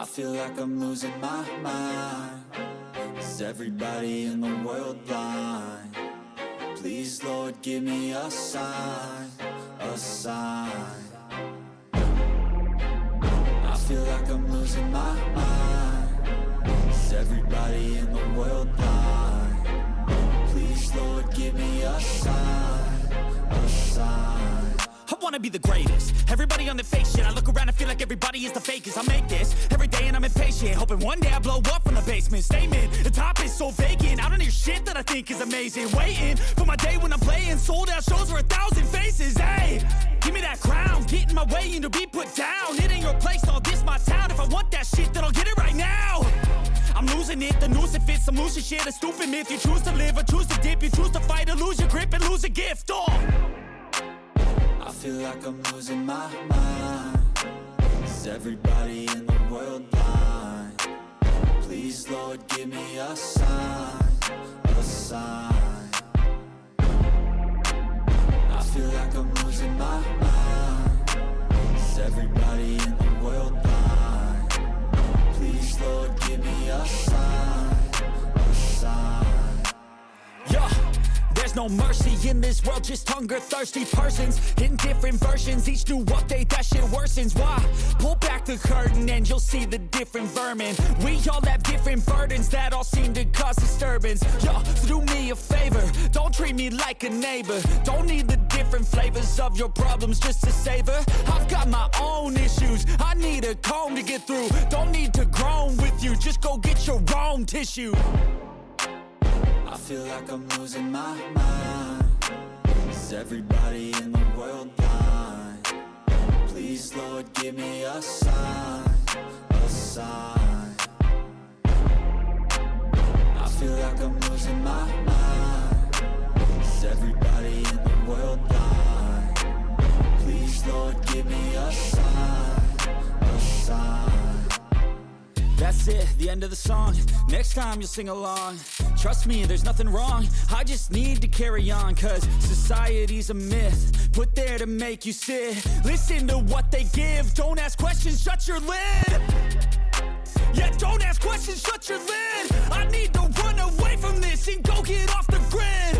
I feel like I'm losing my mind. Is everybody in the world blind? Please, Lord, give me a sign, a sign. I feel like I'm losing my mind. Is everybody in the world blind? Please, Lord, give me a sign, a sign. I wanna be the greatest. Everybody on the fake shit. I look around and feel like everybody is the fakest. I make this every day and I'm impatient, hoping one day I blow up from the basement. Statement, the top is so vacant. I don't hear shit that I think is amazing. Waiting for my day when I'm playing sold out shows for 1,000 faces. Hey, give me that crown, get in my way and to be put down. It ain't your place, all this my town. If I want that shit, then I'll get it right now. I'm losing it, the noose it fits. I'm losing shit, a stupid myth. You choose to live or choose to dip. You choose to fight or lose your grip and lose a gift. I feel like I'm losing my mind. Is everybody in the world blind? Please, Lord, give me a sign, a sign. I feel like I'm losing my mind. Is everybody in the world blind? Please, Lord, give me a sign, a sign. Yeah. There's no mercy in this world, just hunger-thirsty persons in different versions. Each new update, that shit worsens. Why? Pull back the curtain and you'll see the different vermin. We all have different burdens that all seem to cause disturbance. Yo, so do me a favor, don't treat me like a neighbor. Don't need the different flavors of your problems just to savor. I've got my own issues, I need a comb to get through. Don't need to groan with you, just go get your own tissue. I feel like I'm losing my mind. Is everybody in the world blind? Please, Lord, give me a sign, a sign. I feel like I'm losing my mind. Is everybody in the world blind? Please, Lord, give me a sign, a sign. That's it, the end of the song. Next time you'll sing along. Trust me, there's nothing wrong. I just need to carry on, cause society's a myth put there to make you sit. Listen to what they give. Don't ask questions, shut your lid. Yeah, don't ask questions, shut your lid. I need to run away from this and go get off the grid.